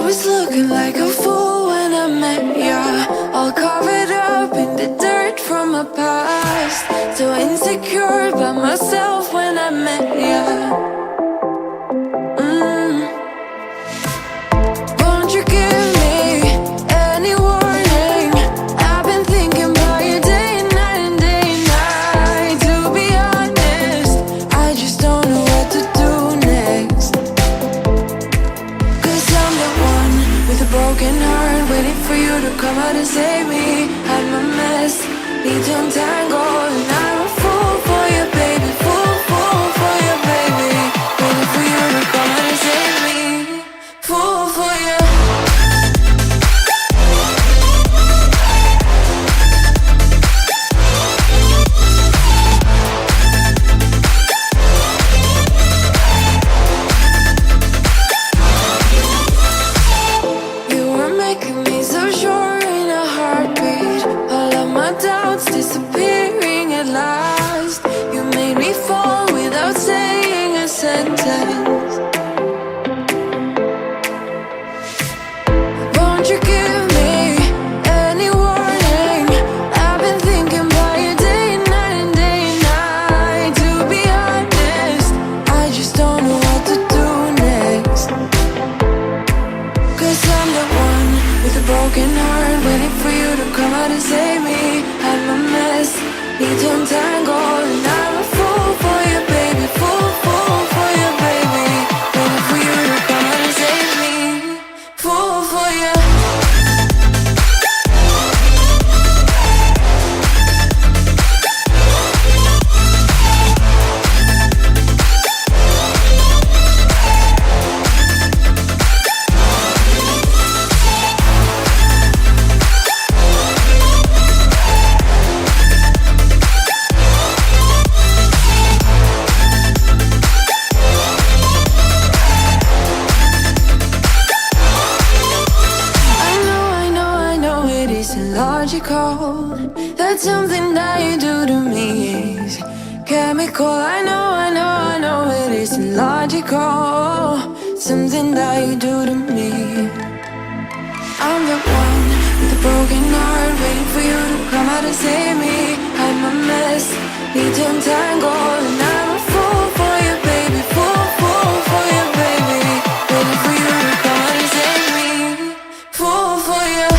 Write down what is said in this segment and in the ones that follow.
was looking like a fool when I met ya, all covered up in the dirt from my past. So insecure by myself when I met ya. Won't you give me any warning? I've been thinking about you day and night and day and night. To be honest, I just don't know what to do next. 'Cause I'm the one with a broken heart, waiting for you to come out and save me. I'm a mess, need to untangle, and I'm a fool for you, baby. Fool for you, baby. Waiting for you to come out and save me. Fool for you. You were making me so sure in a heartbeat. All of my doubts disappearing at last. You made me fall without saying a sentence. Won't you give me any warning? I've been thinking about you day and night and day and night. To be honest, I just don't know what to do next. 'Cause I'm the one with a broken heart, waiting for you to come out and save me. I'm a mess, need to untangle, and I'm a fool for you, baby. Fool for you, baby. Waiting for you to come out and save me. Fool for you. Logical, that's something that you do to me is chemical. I know it isn't logical. Something that you do to me. I'm the one with a broken heart, waiting for you to come out and save me. I'm a mess, need to untangle, and I'm a fool for you, baby. Fool for you, baby. Waiting for you to come out and save me. Fool for you.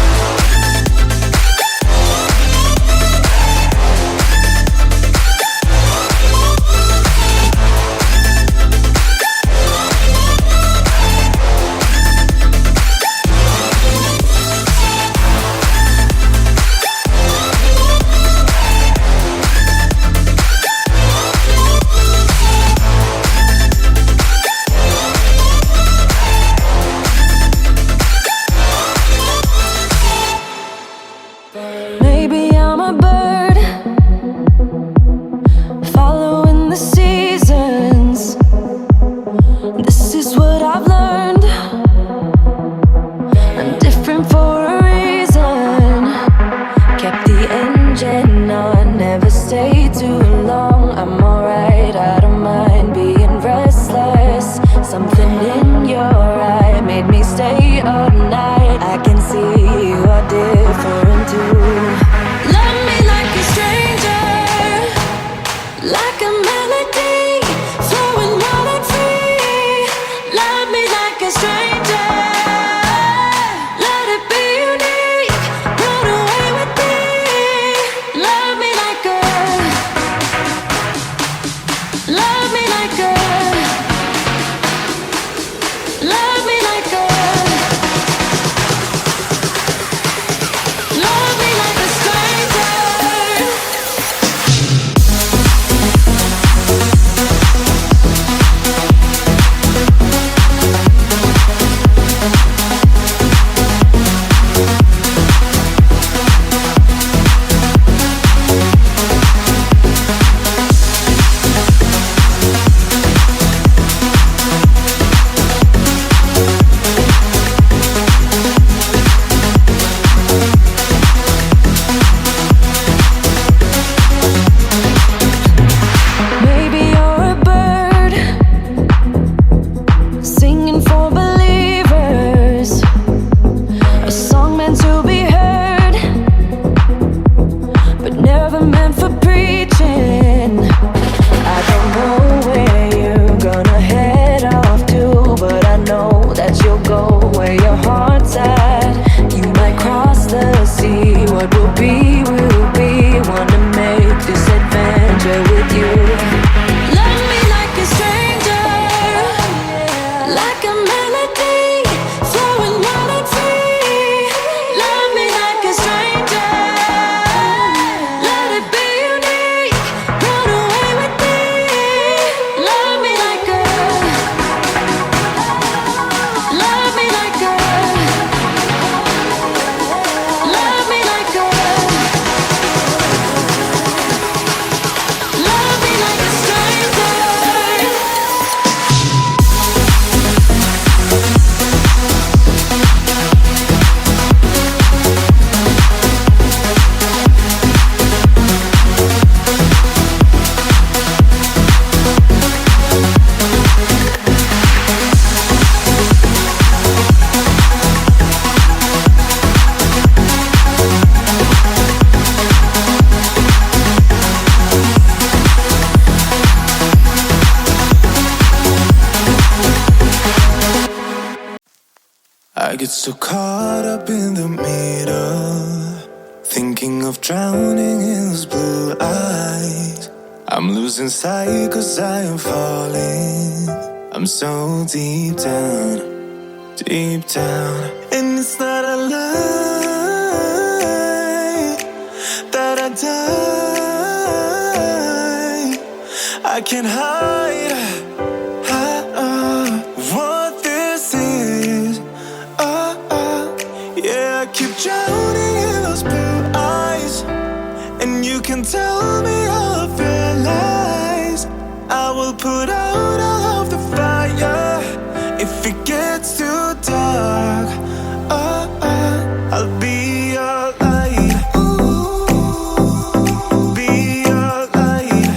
I get so caught up in the middle, thinking of drowning in those blue eyes. I'm losing sight 'cause I am falling. I'm so deep down, deep down. And it's not a lie that I die. I can't hide what this is. Yeah, I keep drowning in those blue eyes, and you can tell me all of your lies. I will put out all of the fire if it gets too dark. I'll be your light. Be your light.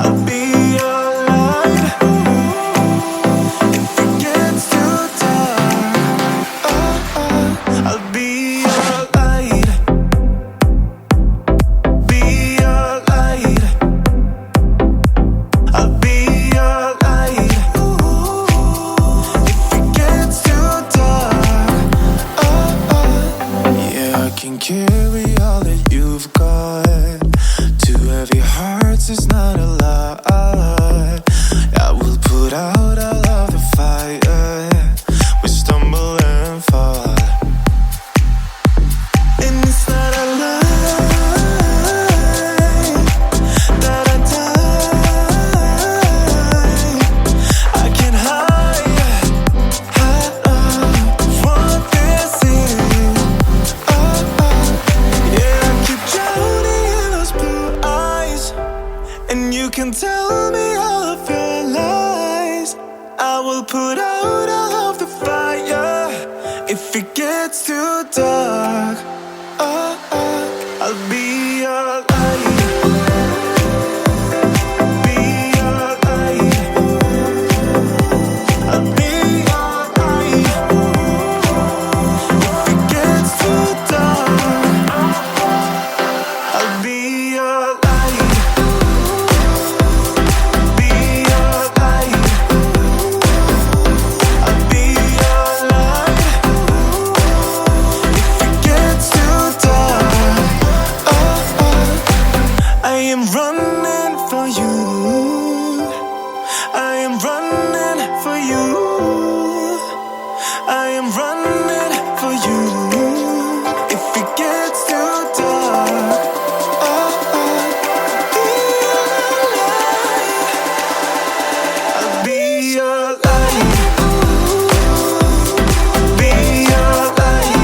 I'll be your light. If it gets too dark, I'll be your light. Be your light. I'll be your light. If it gets too dark, yeah, I can carry all that you've got. Two heavy hearts is not a lot. I will put out all of the fire. We stumble and fall, and it's not a lie that I die. I can't hide what this is. Yeah, I keep drowning in those blue eyes, and you can tell me all of your lies. I will put out all of the fire if it gets too dark. I'll be your light. Be your light. I'll be your light. If it gets too dark, I'll be your light. Be your light. I'll be your light. If it gets too dark, I am running for you. I am running for you. I am running for you. If it gets too dark, I'll be your light. Be your light.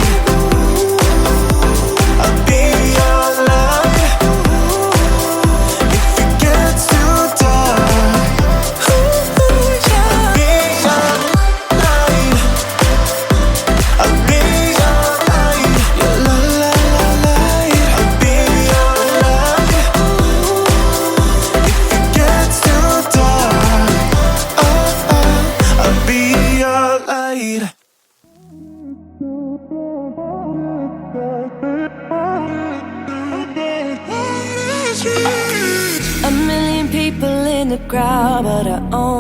I'll be your light. If it gets too dark, I'll be your light. I'll be your light. Your light. I'll be your light. If it gets too dark, I'll be your light. A million people in the crowd, but I own